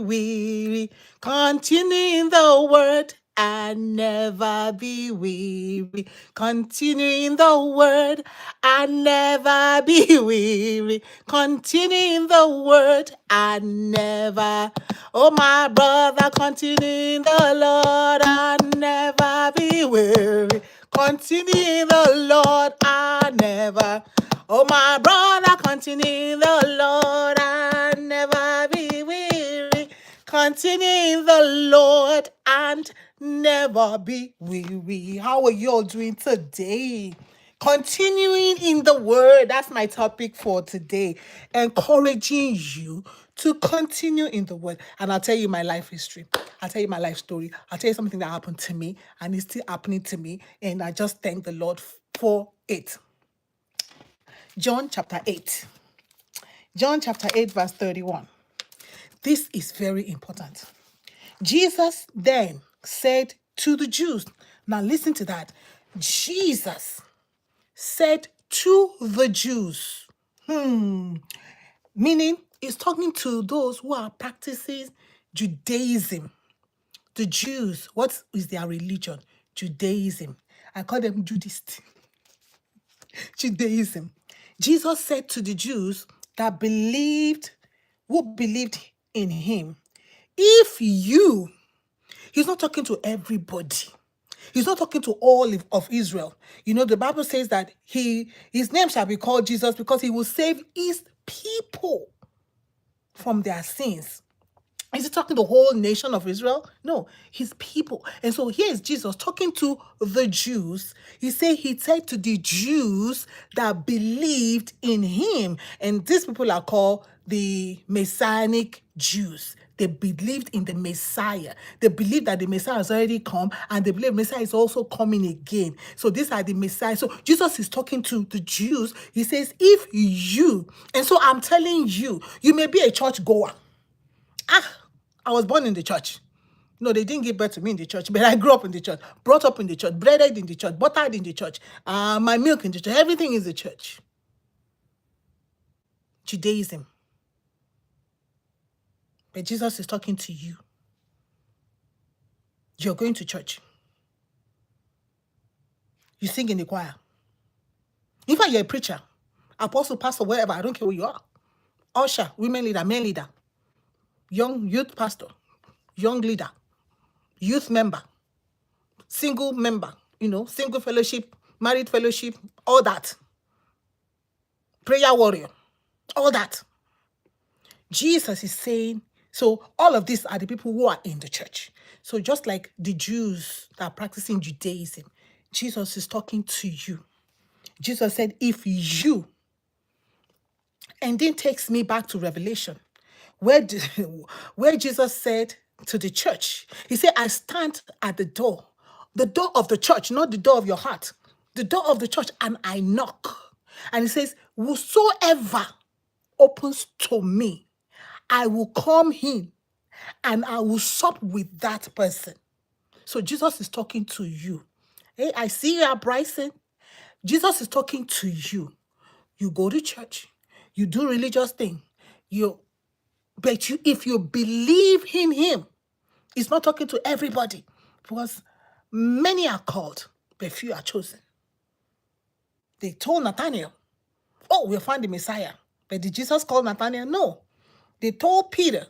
weary. Continue in the word and never be weary. Continue in the word and never be weary. Continue in the word and never. Oh, my brother, continue in the Lord and never be weary. Continue in the Lord and never. Oh, my brother, continue in the Lord and never be weary. Continue in the Lord and never be weary. How are you all doing today? Continuing in the word. That's my topic for today. Encouraging you to continue in the word. And I'll tell you my life history. I'll tell you my life story. I'll tell you something that happened to me and it's still happening to me. And I just thank the Lord for it. John chapter 8. John chapter 8 verse 31. This is very important. Jesus then said to the Jews, now listen to that. Jesus said to the Jews, meaning he's talking to those who are practicing Judaism. The Jews, what is their religion? Judaism. I call them Judists. Judaism. Jesus said to the Jews that who believed in him, if you, he's not talking to everybody. He's not talking to all of Israel. You know, the Bible says that his name shall be called Jesus because he will save his people from their sins. Is he talking to the whole nation of Israel? No, his people. And so here is Jesus talking to the Jews. He said to the Jews that believed in him. And these people are called the Messianic Jews. They believed in the Messiah. They believe that the Messiah has already come and they believe Messiah is also coming again. So these are the Messiah. So Jesus is talking to the Jews. He says, if you, and so I'm telling you, you may be a church goer. I was born in the church. No, they didn't give birth to me in the church, but I grew up in the church, brought up in the church, breaded in the church, buttered in the church, my milk in the church, everything is the church. Judaism. But Jesus is talking to you. You're going to church. You sing in the choir. In fact, you're a preacher, apostle, pastor, wherever, I don't care who you are. Usher, women leader, men leader, young youth pastor, young leader, youth member, single member, single fellowship, married fellowship, all that. Prayer warrior, all that. Jesus is saying, so all of these are the people who are in the church. So just like the Jews that are practicing Judaism, Jesus is talking to you. Jesus said, if you, and then takes me back to Revelation, where Jesus said to the church, he said, I stand at the door of the church, not the door of your heart, the door of the church, and I knock. And he says, whosoever opens to me, I will come in and I will sup with that person. So Jesus is talking to you. Hey, I see you are Bryson. Jesus is talking to you. You go to church, you do religious thing, if you believe in him, he's not talking to everybody because many are called, but few are chosen. They told Nathanael, oh, we'll find the Messiah. But did Jesus call Nathanael? No. They told Peter,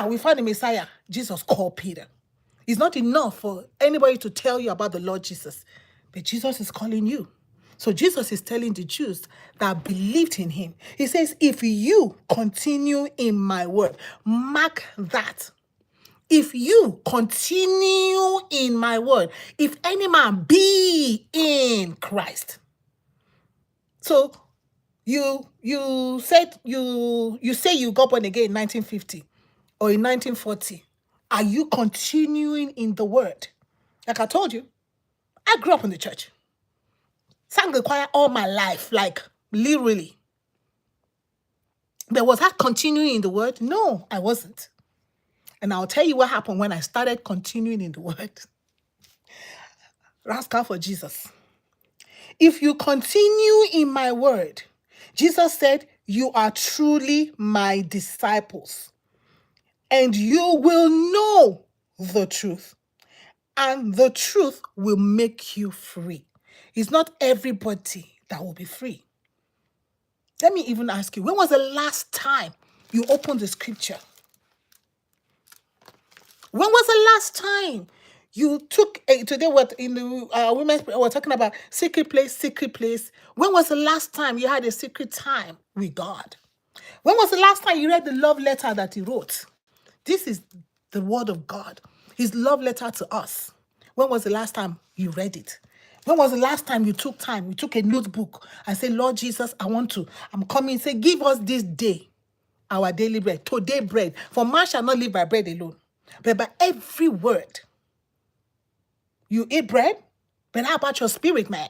we find the Messiah. Jesus called Peter. It's not enough for anybody to tell you about the Lord Jesus, but Jesus is calling you. So Jesus is telling the Jews that believed in him. He says, if you continue in my word, mark that. If you continue in my word, if any man be in Christ. So you say you got born again in 1950 or in 1940. Are you continuing in the word? Like I told you, I grew up in the church. Sang the choir all my life, like literally. But was I continuing in the word? No, I wasn't. And I'll tell you what happened when I started continuing in the word. Rascal for Jesus. If you continue in my word, Jesus said, you are truly my disciples. and you will know the truth, and the truth will make you free. It's not everybody that will be free. Let me even ask you, when was the last time you opened the scripture? When was the last time you took today? What in the women's we're talking about secret place, secret place. When was the last time you had a secret time with God? When was the last time you read the love letter that he wrote? This is the word of God, his love letter to us. When was the last time you read it? When was the last time you took time? You took a notebook and said, Lord Jesus, I'm coming. Say, give us this day our daily bread, today bread. For man shall not live by bread alone, but by every word. You eat bread, but how about your spirit man?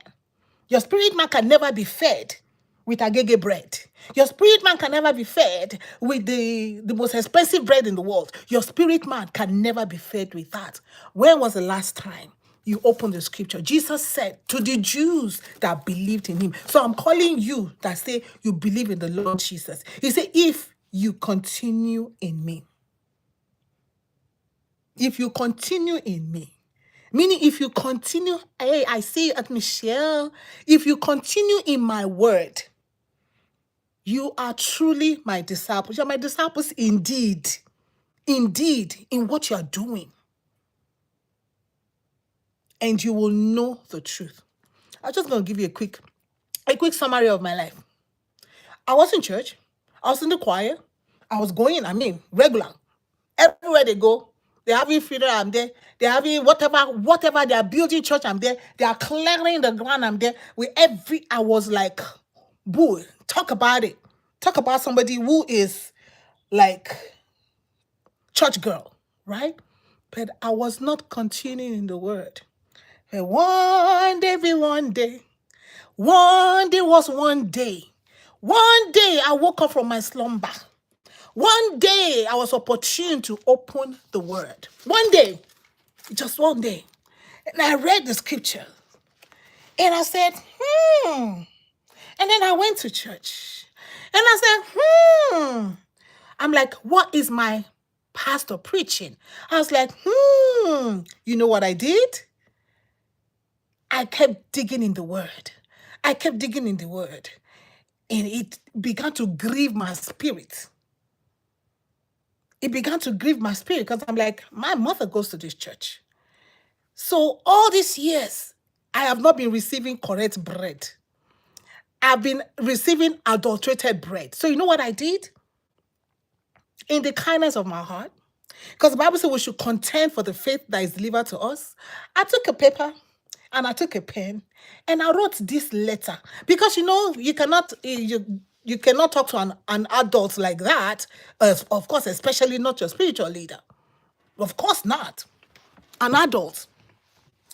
Your spirit man can never be fed with agege bread. Your spirit man can never be fed with the most expensive bread in the world. Your spirit man can never be fed with that. When was the last time you opened the scripture? Jesus said to the Jews that believed in him. So I'm calling you that say you believe in the Lord Jesus. He said, if you continue in me, if you continue in me, meaning if you continue, hey, I see at Michelle, if you continue in my word, you are truly my disciples. You're my disciples indeed. Indeed, in what you're doing. And you will know the truth. I'm just going to give you a quick summary of my life. I was in church. I was in the choir. I was going, regular. Everywhere they go, they're having funeral, I'm there. They're having whatever they are building church, I'm there. They are clearing the ground, I'm there. I was like, boo, talk about it. Talk about somebody who is like church girl, right? But I was not continuing in the word. And one day was one day. One day I woke up from my slumber. One day I was opportune to open the word. One day, just one day. And I read the scripture. And I said, And then I went to church. And I said, I'm like, what is my pastor preaching? I was like, You know what I did? I kept digging in the word. And it began to grieve my spirit. It began to grieve my spirit because I'm like, my mother goes to this church. So all these years, I have not been receiving correct bread. I've been receiving adulterated bread. So you know what I did? In the kindness of my heart, because the Bible says we should contend for the faith that is delivered to us. I took a paper and I took a pen and I wrote this letter. Because you cannot talk to an adult like that, of course, especially not your spiritual leader. Of course not. An adult.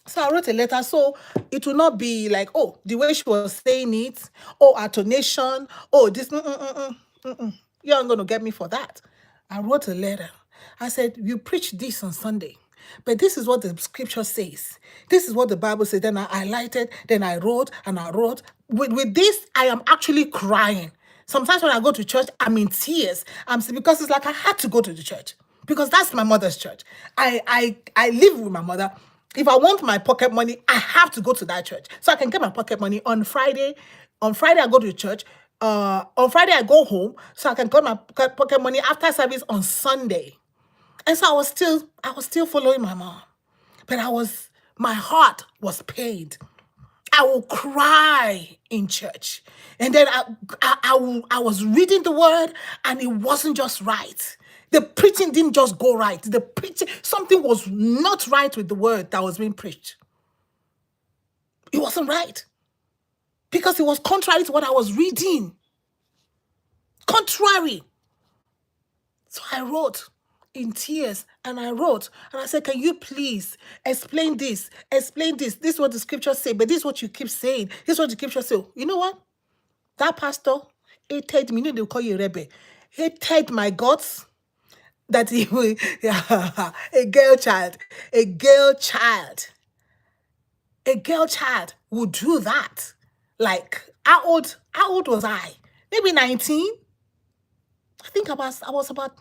So I wrote a letter, so it will not be like, oh, the way she was saying it, oh, attonation, oh, this, you aren't going to get me for that. I wrote a letter. I said, you preach this on Sunday, but this is what the scripture says. This is what the Bible says. Then I highlighted, then I wrote, and I wrote. With this, I am actually crying. Sometimes when I go to church, I'm in tears. Because it's like I had to go to the church because that's my mother's church. I live with my mother. If I want my pocket money, I have to go to that church. So I can get my pocket money on Friday. On Friday, I go to church. On Friday, I go home. So I can get my pocket money after service on Sunday. And so I was still following my mom. But my heart was pained. I will cry in church. And then I was reading the word and it wasn't just right. The preaching didn't just go right. Something was not right with the word that was being preached. It wasn't right. Because it was contrary to what I was reading. Contrary. So I wrote in tears and I said, can you please explain this? This is what the scriptures say, but this is what you keep saying. This is what the scriptures say. You know what? That pastor hated me. They'll call you a rebel. Hated my guts. That he will, a girl child would do that. Like, how old was I? Maybe 19. I think I was about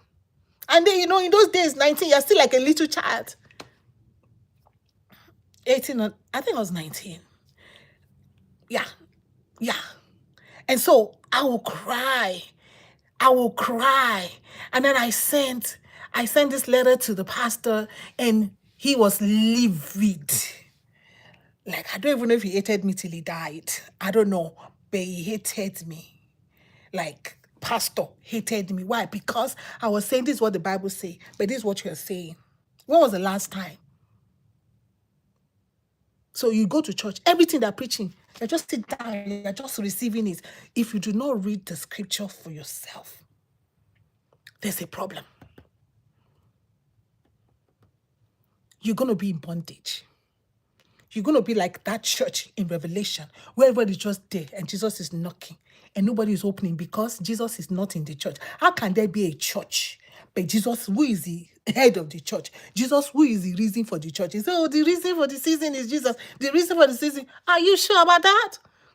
And then, in those days, 19, you're still like a little child. 18, I think I was 19. Yeah. And so I will cry. And then I sent this letter to the pastor, and he was livid. Like, I don't even know if he hated me till he died. I don't know. But he hated me. Like, pastor hated me. Why? Because I was saying this is what the Bible says, but this is what you're saying. When was the last time? So you go to church, everything they're preaching, you're just sitting down, you're just receiving it. If you do not read the scripture for yourself, there's a problem. You're going to be in bondage. You're going to be like that church in Revelation, where everybody's just there and Jesus is knocking and nobody is opening because Jesus is not in the church. How can there be a church? But Jesus, who is the head of the church? Jesus, who is the reason for the church? He said, oh, the reason for the season is Jesus. The reason for the season, are you sure about that?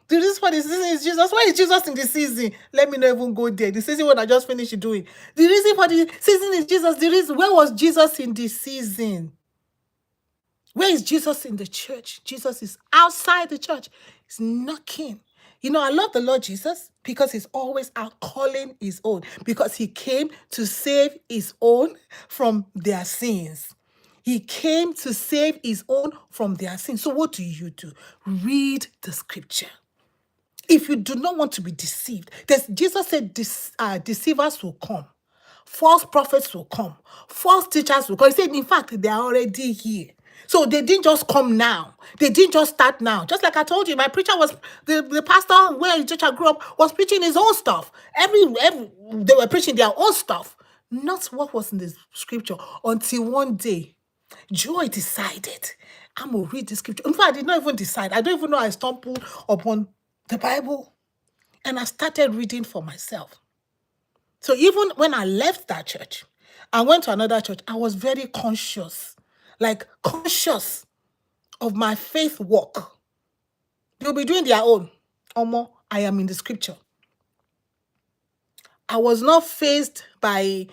The reason for the season is Jesus. Why is Jesus in the season? Let me not even go there. The season when I just finished doing. The reason for the season is Jesus. The reason, where was Jesus in the season? Where is Jesus in the church? Jesus is outside the church. He's knocking. I love the Lord Jesus because he's always out calling his own, because he came to save his own from their sins. He came to save his own from their sins. So what do? Read the scripture. If you do not want to be deceived, Jesus said deceivers will come. False prophets will come. False teachers will come. He said, in fact, they are already here. So they didn't just come now. They didn't just start now. Just like I told you, my preacher was, the pastor where in church I grew up was preaching his own stuff. They were preaching their own stuff. Not what was in the scripture. Until one day, Joy decided, I'm going to read the scripture. In fact, I did not even decide. I don't even know I stumbled upon the Bible. And I started reading for myself. So even when I left that church, I went to another church, I was very conscious of my faith walk. They'll be doing their own. Omo, I am in the scripture. I was not the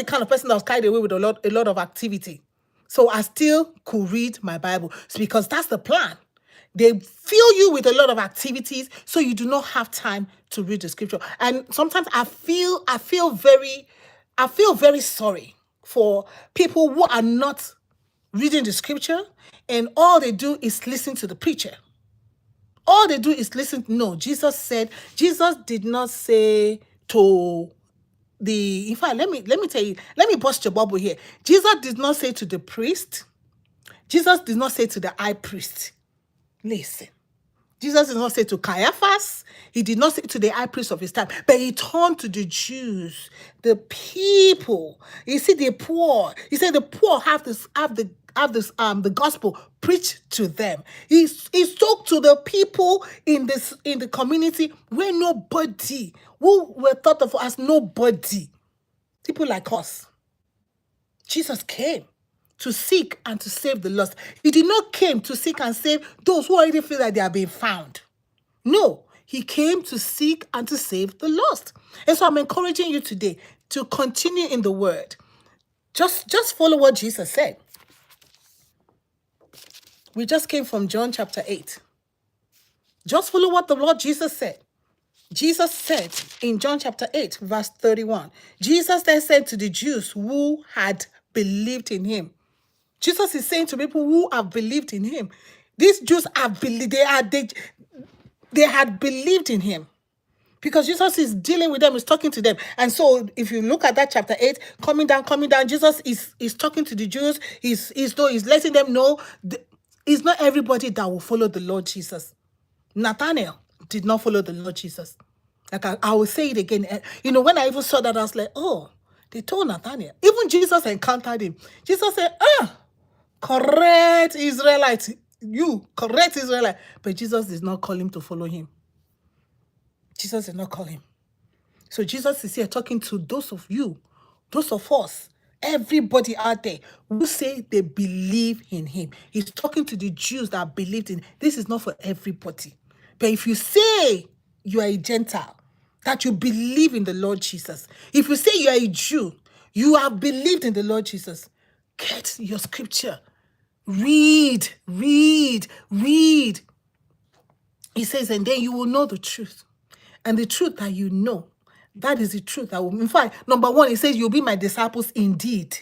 kind of person that was carried away with a lot of activity. So I still could read my Bible. It's because that's the plan. They fill you with a lot of activities, so you do not have time to read the scripture. And sometimes I feel very sorry for people who are not reading the scripture, and all they do is listen to the preacher. All they do is listen. No, Jesus did not say to the, in fact, let me tell you, let me bust your bubble here. Jesus did not say to the priest. Jesus did not say to the high priest. Listen. Jesus did not say to Caiaphas. He did not say to the high priest of his time, but he turned to the Jews, the people. You see, the poor. He said the poor have the gospel preached to them. He spoke to the people in the community where nobody, who were thought of as nobody, people like us. Jesus came to seek and to save the lost. He did not came to seek and save those who already feel that they are being found. No, he came to seek and to save the lost. And so I'm encouraging you today to continue in the word. Just follow what Jesus said. We just came from John chapter 8. Just follow what the Lord Jesus said. Jesus said in John chapter 8, verse 31, Jesus then said to the Jews who had believed in him. Jesus is saying to people who have believed in him. These Jews have believed, they had believed in him. Because Jesus is dealing with them, is talking to them. And so if you look at that chapter 8, coming down, Jesus is talking to the Jews. He's letting them know it's not everybody that will follow the Lord Jesus. Nathanael did not follow the Lord Jesus. Like I will say it again. When I even saw that, I was like, oh, they told Nathanael. Even Jesus encountered him. Jesus said, correct Israelite. You, correct Israelite. But Jesus did not call him to follow him. Jesus did not call him. So Jesus is here talking to those of you, those of us, everybody out there who say they believe in him. He's talking to the Jews that believed in him. This is not for everybody. But if you say you are a Gentile, that you believe in the Lord Jesus, if you say you are a Jew, You have believed in the Lord Jesus. Get your scripture. Read, read, read. He says, and then you will know the truth. And the truth that you know, that is the truth. In fact, number one, it says, you'll be my disciples indeed.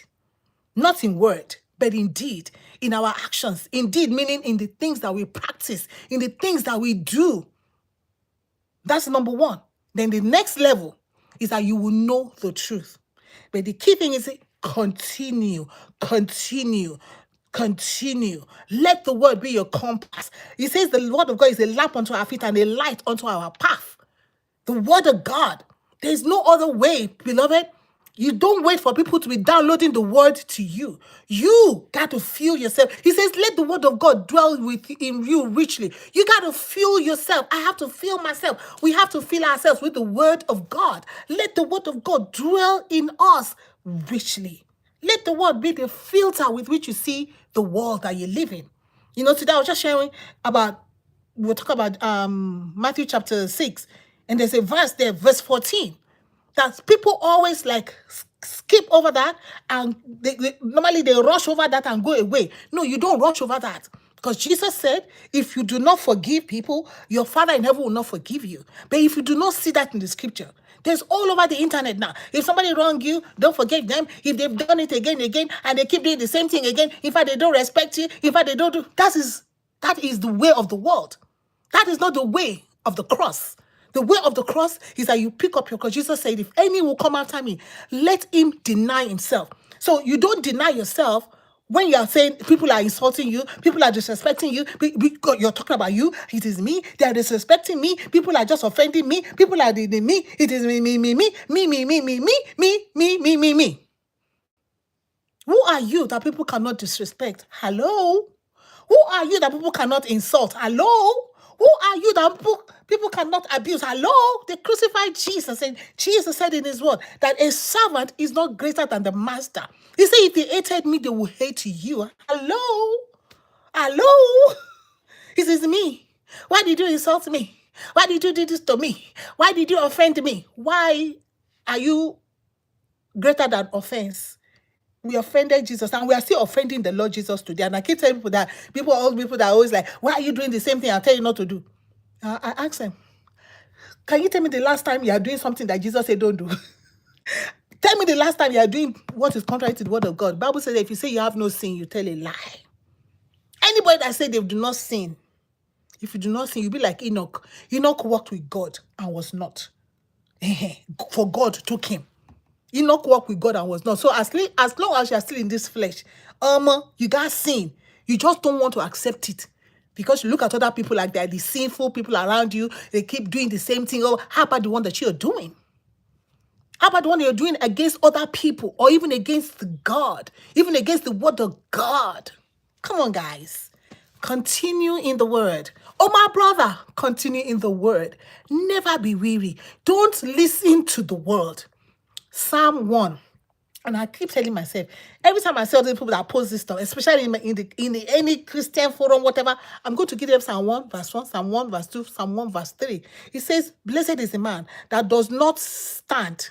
Not in word, but indeed, in our actions. Indeed, meaning in the things that we practice, in the things that we do. That's number one. Then the next level is that you will know the truth. But the key thing is continue, continue, continue. Let the word be your compass. He says the word of God is a lamp unto our feet and a light unto our path. The word of God. There's no other way, beloved. You don't wait for people to be downloading the word to you. You got to feel yourself. He says, let the word of God dwell in you richly. You got to feel yourself. I have to feel myself. We have to feel ourselves with the word of God. Let the word of God dwell in us richly. Let the word be the filter with which you see the world that you live in. You know, today I was just sharing about, we'll talk about Matthew chapter 6, and there's a verse there, verse 14. That people always like skip over that, and normally they rush over that and go away. No, you don't rush over that. Because Jesus said, if you do not forgive people, your Father in heaven will not forgive you. But if you do not see that in the scripture, there's all over the internet now. If somebody wrong you, don't forgive them. If they've done it again and again, and they keep doing the same thing again, in fact, they don't respect you, in fact, they don't do, that is the way of the world. That is not the way of the cross. The way of the cross is that you pick up your cross. Jesus said, if any will come after me, let him deny himself. So you don't deny yourself when you are saying people are insulting you, people are disrespecting you, you're talking about you, it is me, they are disrespecting me, people are just offending me, people are doing me, it is me, me, me, me, me, me, me, me, me, me, me, me, me, me. Who are you that people cannot disrespect? Hello? Who are you that people cannot insult? Hello? Who are you that people cannot abuse? Hello? They crucified Jesus, and Jesus said in his word that a servant is not greater than the master. He said, if they hated me, they will hate you. Hello? Hello? He says, me. Why did you insult me? Why did you do this to me? Why did you offend me? Why are you greater than offense? We offended Jesus, and we are still offending the Lord Jesus today. And I keep telling people that all people that are always like, why are you doing the same thing I tell you not to do? I ask them, can you tell me the last time you are doing something that Jesus said don't do? Tell me the last time you are doing what is contrary to the word of God. The Bible says that if you say you have no sin, you tell a lie. Anybody that said they do not sin, if you do not sin, you'll be like Enoch. Enoch walked with God and was not. For God took him. Enoch walked with God and was not. So as long as you're still in this flesh, you got sin. You just don't want to accept it. Because you look at other people like they're the sinful people around you. They keep doing the same thing. Oh, how about the one that you're doing? How about the one you're doing against other people, or even against God, even against the word of God? Come on, guys. Continue in the word. Oh, my brother, continue in the word. Never be weary. Don't listen to the world. Psalm 1. And I keep telling myself, every time I see other people that post this stuff, especially in any Christian forum, whatever, I'm going to give them Psalm 1, verse 1, Psalm 1, verse 2, Psalm 1, verse 3. It says, blessed is the man that does not stand.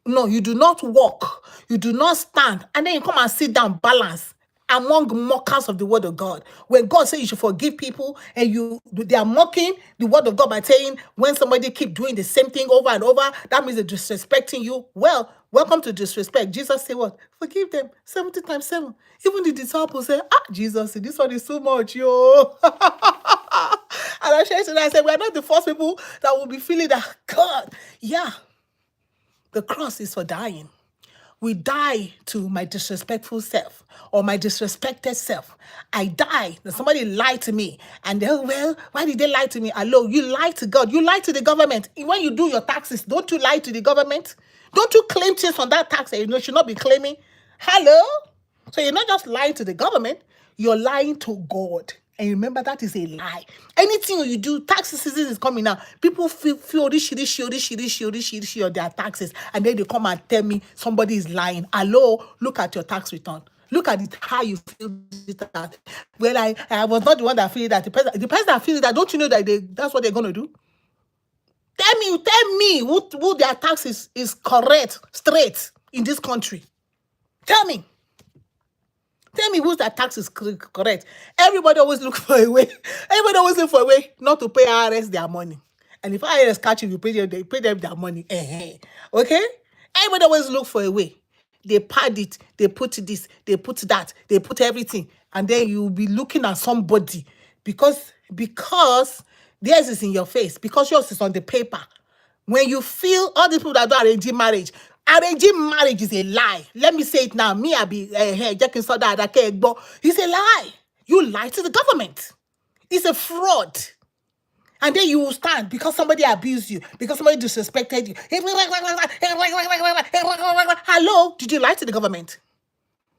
No, you do not walk. You do not stand. And then you come and sit down, balance among mockers of the word of God. When God says you should forgive people, and they are mocking the word of God by saying, when somebody keep doing the same thing over and over, that means they're disrespecting you. Well, welcome to disrespect. Jesus said what? Forgive them 70 times 7. Even the disciples say, Jesus, this one is too much, yo. And I shared and I said, we are not the first people that will be feeling that, God, yeah, the cross is for dying. We die to my disrespectful self or my disrespected self. I die. Somebody lied to me. And well, why did they lie to me? Hello, you lie to God. You lie to the government. When you do your taxes, don't you lie to the government? Don't you claim things from that tax that you should not be claiming? Hello? So you're not just lying to the government. You're lying to God. And remember, that is a lie. Anything you do, tax season is coming now. People feel this on their taxes. And then they come and tell me somebody is lying. Hello, look at your tax return. Look at it, how you feel that. Well, I was not the one that feel that. The person that feels that, don't you know that that's what they're going to do? Tell me who their tax is correct, straight in this country. Tell me. Tell me whose that tax is correct. Everybody always look for a way. Everybody always look for a way not to pay IRS their money. And if IRS catch you, you pay them, they pay them their money. Okay? Everybody always look for a way. They pad it, they put this, they put that, they put everything. And then you'll be looking at somebody because theirs is in your face, because yours is on the paper. When you feel all these people that do arranging marriage is a lie. Let me say it now. Me, I be it's a lie. You lie to the government. It's a fraud. And then you will stand because somebody abused you, because somebody disrespected you. Hello, did you lie to the government?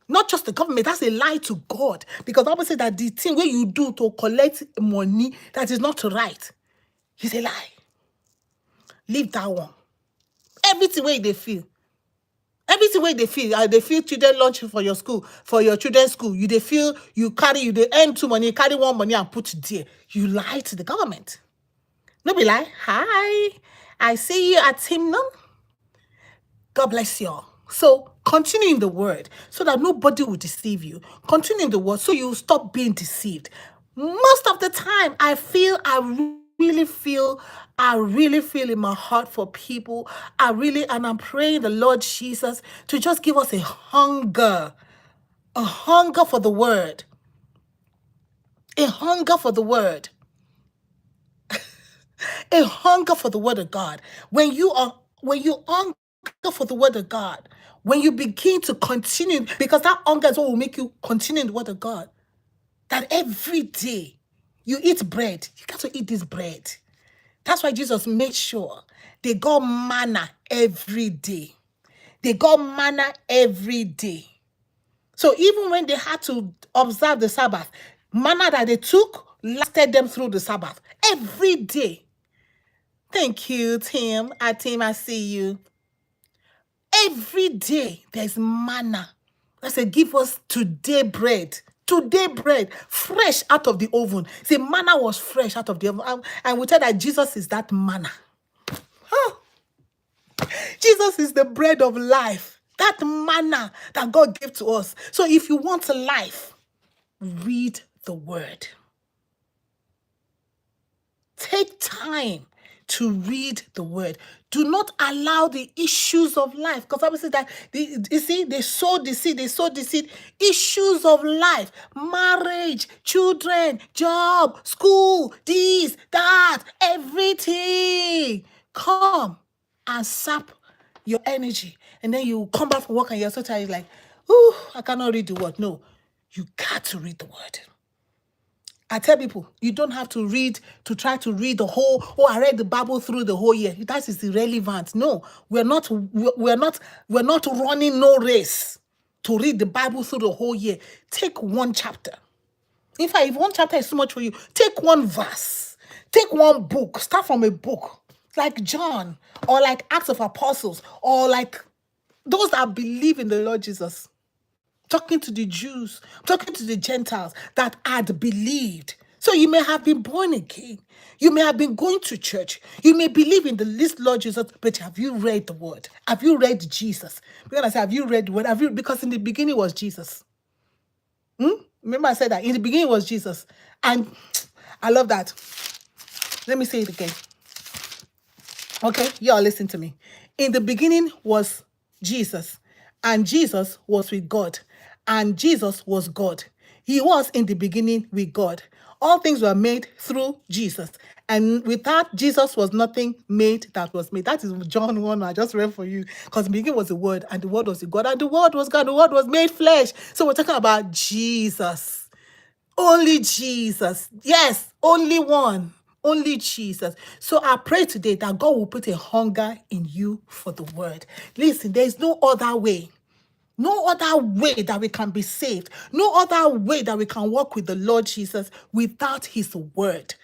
Not just the government, that's a lie to God. Because the Bible says that the thing where you do to collect money that is not right is a lie. Leave that one. Everything where they feel. Everything where they feel children lunch for your school, for your children's school. They feel they earn 2 money, carry 1 money and put it there. You lie to the government. No be lie. Hi, I see you at Hymn. God bless you all. So continue in the word so that nobody will deceive you. Continue in the word so you stop being deceived. Most of the time, I really feel in my heart for people. And I'm praying the Lord Jesus to just give us a hunger for the word. A hunger for the word. A hunger for the word of God. When you hunger for the word of God, when you begin to continue, because that hunger is what will make you continue in the word of God. That every day you eat bread, you got to eat this bread. That's why Jesus made sure they got manna every day. They got manna every day. So even when they had to observe the Sabbath, manna that they took lasted them through the Sabbath every day. Thank you, Tim. Tim, I see you. Every day there's manna. I said, give us today bread. Today bread, fresh out of the oven. See, manna was fresh out of the oven. And we tell that Jesus is that manna. Jesus is the bread of life. That manna that God gave to us. So if you want life, read the word. Take time to read the word. Do not allow the issues of life, because I would say that they sow the seed. Issues of life, marriage, children, job, school, this, that, everything come and sap your energy, and then you come back from work and you're so tired, like, I cannot read the word. No, you got to read the word. I tell people, you don't have to try to read the whole, I read the Bible through the whole year. That is irrelevant. No, we're not running no race to read the Bible through the whole year. Take one chapter. In fact, if one chapter is too much for you, take one verse. Take one book. Start from a book like John, or like Acts of Apostles, or like those that believe in the Lord Jesus. Talking to the Jews, talking to the Gentiles that had believed. So you may have been born again. You may have been going to church. You may believe in the least Lord Jesus, but have you read the word? Have you read Jesus? Because I say, have you read the word? Because in the beginning was Jesus. Remember I said that in the beginning was Jesus. And I love that. Let me say it again. Okay, y'all listen to me. In the beginning was Jesus, and Jesus was with God, and Jesus was God. He was in the beginning with God. All things were made through Jesus, and without Jesus was nothing made that was made. That is John 1, I just read for you, because the beginning was the Word, and the Word was with God, and the Word was God. The Word was made flesh. So we're talking about Jesus. Only Jesus. Yes, only one. Only Jesus. So I pray today that God will put a hunger in you for the word. Listen, there is no other way. No other way that we can be saved. No other way that we can walk with the Lord Jesus without his word.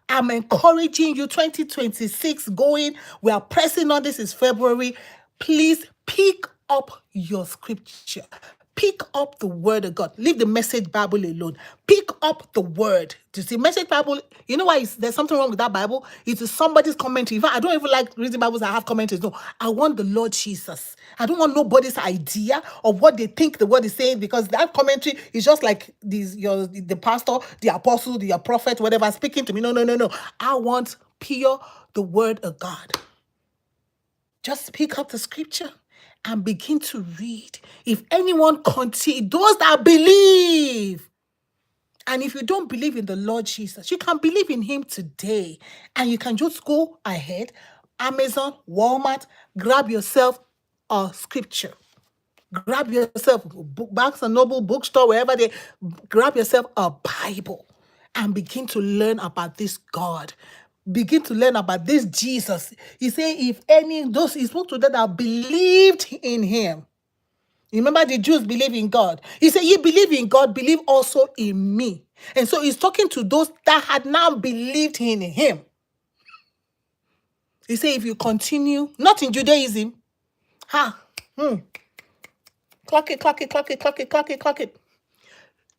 I'm encouraging you, 2026 going. We are pressing on. This is February. Please pick up your scripture. Pick up the word of God. Leave the Message Bible alone. Pick up the word. Do you see, Message Bible, you know why there's something wrong with that Bible? It is somebody's commentary. In fact, I don't even like reading Bibles that have commentaries. No, I want the Lord Jesus. I don't want nobody's idea of what they think the word is saying, because that commentary is just like the pastor, the apostle, the prophet, whatever, speaking to me. No, no, no, no. I want pure the word of God. Just pick up the scripture and begin to read. If anyone continue, those that believe, and if you don't believe in the Lord Jesus, you can believe in him today, and you can just go ahead, Amazon, Walmart, grab yourself a scripture. Grab yourself Barnes and Noble bookstore, wherever grab yourself a Bible and begin to learn about this God. Begin to learn about this Jesus. He said, if any, those he spoke to them that believed in him. Remember, the Jews believe in God. He said, you believe in God, believe also in me. And so he's talking to those that had now believed in him. He said, if you continue, not in Judaism, clock it, clock it, clock it, clock it, clock it, clock it.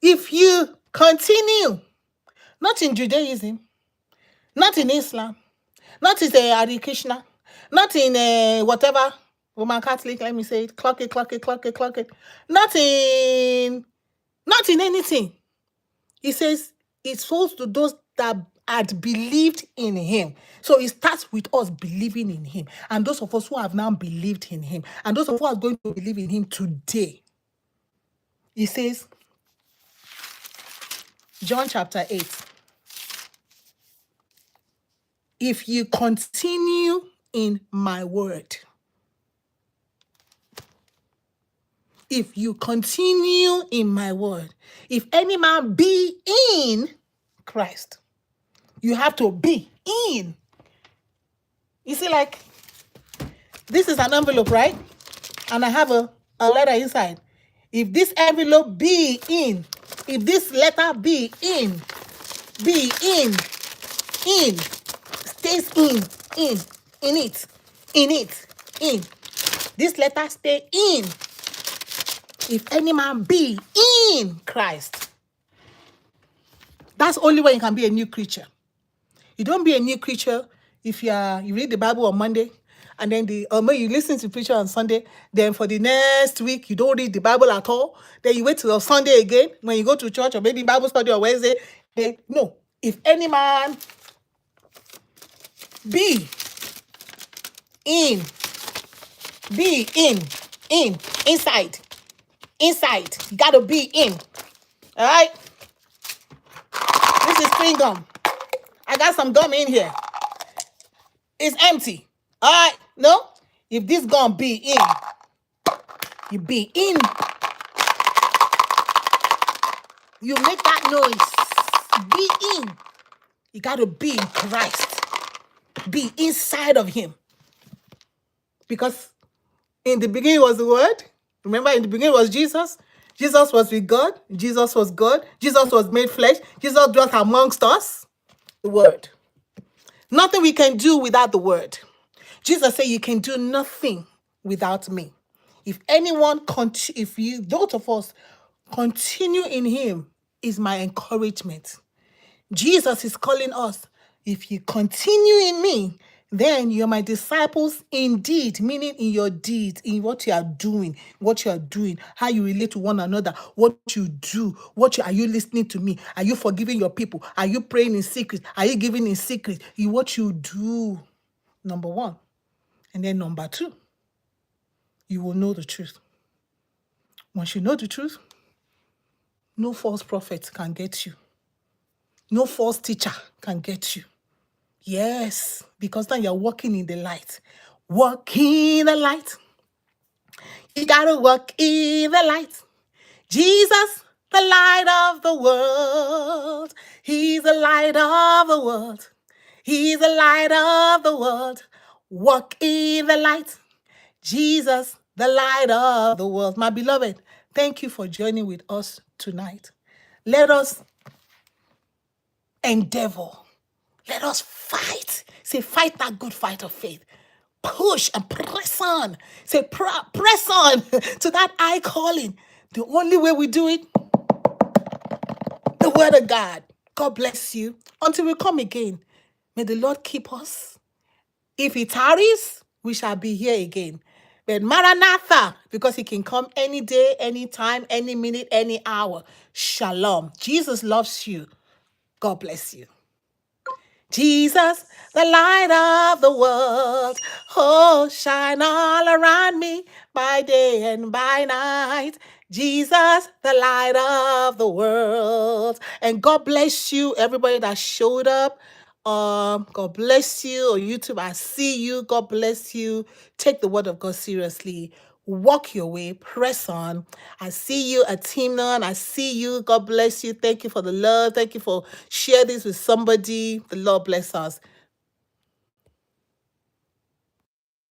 If you continue, not in Judaism, not in Islam, not in Hare Krishna, not in whatever, Roman Catholic, let me say it, clock it, clock it, clock it, clock it. Not in anything. He says it's supposed to those that had believed in him. So it starts with us believing in him. And those of us who have now believed in him, and those of us who are going to believe in him today. He says, John chapter 8. If you continue in my word, if you continue in my word, if any man be in Christ, you have to be in. You see, like, this is an envelope, right? And I have a letter inside. If this envelope be in, if this letter be in, stays in it. This letter stay in. If any man be in Christ, that's only when you can be a new creature. You don't be a new creature if you read the Bible on Monday, and then you listen to preacher on Sunday, then for the next week you don't read the Bible at all. Then you wait till Sunday again when you go to church, or maybe Bible study on Wednesday. No. If any man be in, inside. You gotta be in. All right? This is chewing gum. I got some gum in here. It's empty. All right? No? If this gum be in, you be in. You make that noise. Be in. You gotta be in Christ. Be inside of him. Because in the beginning was the word. Remember, in the beginning was Jesus. Jesus was with God. Jesus was God. Jesus was made flesh. Jesus dwelt amongst us. The word. Nothing we can do without the word. Jesus said, you can do nothing without me. If those of us continue in him, is my encouragement. Jesus is calling us. If you continue in me, then you're my disciples indeed, meaning in your deeds, in what you are doing, how you relate to one another, what you do, are you listening to me? Are you forgiving your people? Are you praying in secret? Are you giving in secret? What you do, number one. And then number two, you will know the truth. Once you know the truth, no false prophet can get you. No false teacher can get you. Yes, because now you're walking in the light. Walk in the light. You gotta walk in the light. Jesus, the light of the world. He's the light of the world. He's the light of the world. Walk in the light. Jesus, the light of the world. My beloved, thank you for joining with us tonight. Let us endeavor. Let us fight. Say, fight that good fight of faith. Push and press on. Say, press on to that high calling The only way we do it, the word of God. God bless you. Until we come again, may the Lord keep us. If he tarries, we shall be here again. But Maranatha, because he can come any day, any time, any minute, any hour. Shalom. Jesus loves you. God bless you. Jesus, the light of the world, oh, shine all around me by day and by night. Jesus, the light of the world. And God bless you, everybody that showed up. God bless you. On YouTube, I see you. God bless you. Take the word of God seriously. Walk your way. Press on. I see you, Atimnon. I see you. God bless you. Thank you for the love. Thank you for sharing this with somebody. The Lord bless us.